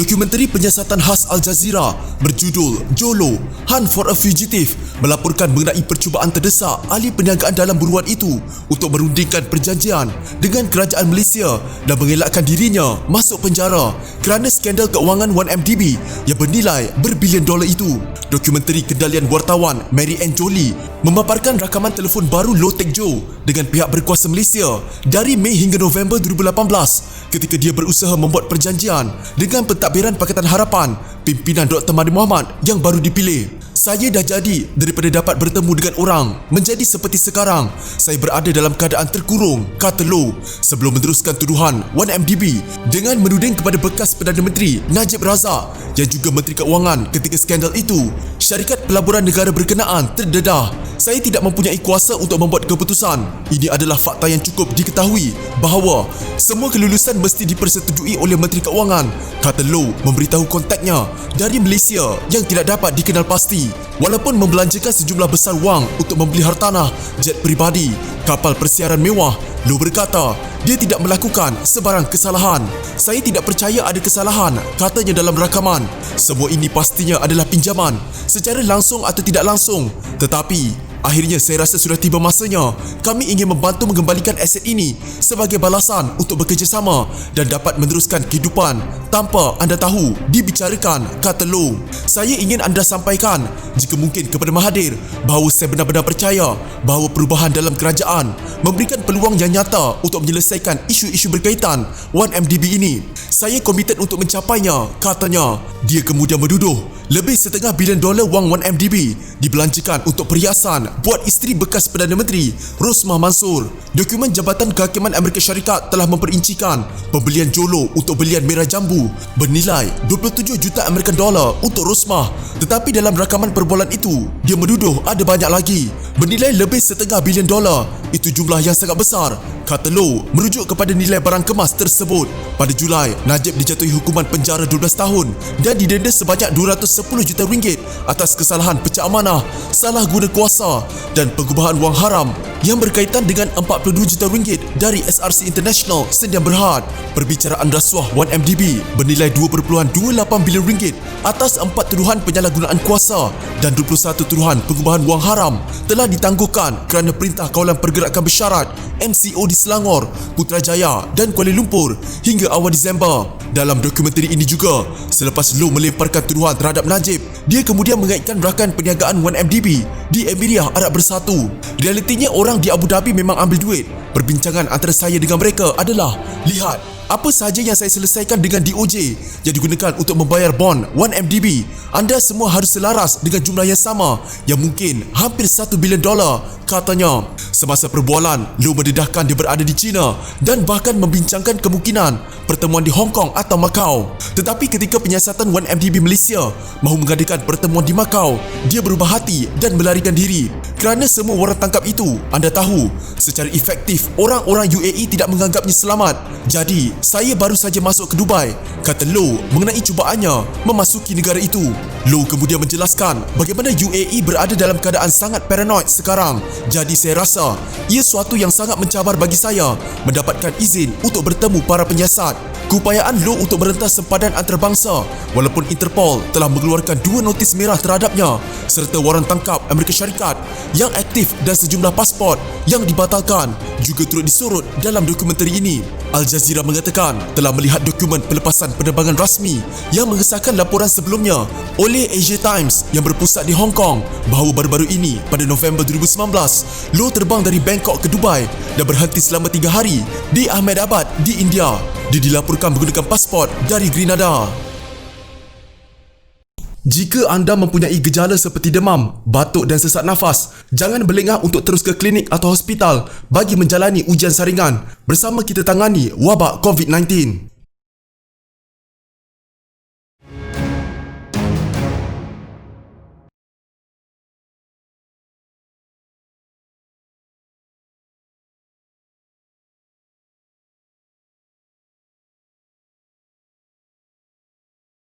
Dokumentari penyiasatan khas Al Jazeera berjudul Jolo, Hunt for a Fugitive melaporkan mengenai percubaan terdesak ahli perniagaan dalam buruan itu untuk merundingkan perjanjian dengan kerajaan Malaysia dan mengelakkan dirinya masuk penjara kerana skandal keuangan 1MDB yang bernilai berbilion dolar itu. Dokumentari kendalian wartawan Mary Ann Jolie memaparkan rakaman telefon baru Low Tech Joe dengan pihak berkuasa Malaysia dari Mei hingga November 2018 ketika dia berusaha membuat perjanjian dengan pentadbiran Pakatan Harapan pimpinan Dr. Mahathir Mohamad yang baru dipilih. Saya dah jadi daripada dapat bertemu dengan orang menjadi seperti sekarang. Saya berada dalam keadaan terkurung, kata Low sebelum meneruskan tuduhan 1MDB dengan menuding kepada bekas Perdana Menteri Najib Razak yang juga Menteri Keuangan ketika skandal itu. Syarikat pelaburan negara berkenaan terdedah. Saya tidak mempunyai kuasa untuk membuat keputusan. Ini adalah fakta yang cukup diketahui bahawa semua kelulusan mesti dipersetujui oleh Menteri Keuangan, kata Low memberitahu kontaknya dari Malaysia yang tidak dapat dikenal pasti. Walaupun membelanjakan sejumlah besar wang untuk membeli hartanah, jet peribadi, kapal persiaran mewah, Low berkata dia tidak melakukan sebarang kesalahan. Saya tidak percaya ada kesalahan, katanya dalam rakaman. Semua ini pastinya adalah pinjaman, secara langsung atau tidak langsung. Tetapi akhirnya saya rasa sudah tiba masanya kami ingin membantu mengembalikan aset ini sebagai balasan untuk bekerjasama dan dapat meneruskan kehidupan tanpa anda tahu dibicarakan, kata Low. Saya ingin anda sampaikan jika mungkin kepada Mahathir bahawa saya benar-benar percaya bahawa perubahan dalam kerajaan memberikan peluang yang nyata untuk menyelesaikan isu-isu berkaitan 1MDB ini. Saya komited untuk mencapainya, katanya. Dia kemudian menuduh lebih $500 bilion wang 1MDB dibelanjakan untuk perhiasan buat isteri bekas Perdana Menteri Rosmah Mansor. Dokumen Jabatan Kehakiman Amerika Syarikat telah memperincikan pembelian Jolo untuk belian merah jambu bernilai 27 juta American dollar untuk Rosmah. Tetapi dalam rakaman perbualan itu, dia menuduh ada banyak lagi bernilai lebih $500 bilion. Itu jumlah yang sangat besar, kata Low merujuk kepada nilai barang kemas tersebut. Pada Julai, Najib dijatuhi hukuman penjara 12 tahun dan didenda sebanyak 210 juta ringgit atas kesalahan pecah amanah, salah guna kuasa dan pengubahan wang haram yang berkaitan dengan 42 juta ringgit dari SRC International Sdn Bhd. Perbicaraan rasuah 1MDB bernilai 2.28 bilion ringgit atas 4 tuduhan penyalahgunaan kuasa dan 21 tuduhan pengubahan wang haram telah ditangguhkan kerana Perintah Kawalan Pergerakan Bersyarat MCO di Selangor, Putrajaya dan Kuala Lumpur hingga awal Disember. Dalam dokumentari ini juga, selepas Low melemparkan tuduhan terhadap Najib, dia kemudian mengaitkan rakan perniagaan 1MDB di Emiriah Arab Bersatu. Realitinya orang di Abu Dhabi memang ambil duit. Perbincangan antara saya dengan mereka adalah, lihat apa sahaja yang saya selesaikan dengan DOJ yang digunakan untuk membayar bond 1MDB. Anda semua harus selaras dengan jumlah yang sama yang mungkin hampir $1 bilion, katanya. Semasa perbualan, Low mendedahkan dia berada di China dan bahkan membincangkan kemungkinan pertemuan di Hong Kong atau Macau. Tetapi ketika penyiasatan 1MDB Malaysia mahu mengadakan pertemuan di Macau, dia berubah hati dan melarikan diri. Kerana semua orang tangkap itu, anda tahu, secara efektif orang-orang UAE tidak menganggapnya selamat. Jadi, saya baru saja masuk ke Dubai, kata Low mengenai cubaannya memasuki negara itu. Low kemudian menjelaskan bagaimana UAE berada dalam keadaan sangat paranoid sekarang. Jadi saya rasa ia suatu yang sangat mencabar bagi saya mendapatkan izin untuk bertemu para penyiasat. Keupayaan Low untuk merentas sempadan antarabangsa walaupun Interpol telah mengeluarkan 2 notis merah terhadapnya serta waran tangkap Amerika Syarikat yang aktif dan sejumlah pasport yang dibatalkan juga turut disorot dalam dokumentari ini. Al Jazeera mengatakan telah melihat dokumen pelepasan penerbangan rasmi yang mengesahkan laporan sebelumnya oleh Asia Times yang berpusat di Hong Kong bahawa baru-baru ini pada November 2019 Low terbang dari Bangkok ke Dubai dan berhenti selama 3 hari di Ahmedabad di India. Dia dilaporkan menggunakan pasport dari Grenada. Jika anda mempunyai gejala seperti demam, batuk dan sesak nafas, jangan berlengah untuk terus ke klinik atau hospital bagi menjalani ujian saringan. Bersama kita tangani wabak COVID-19.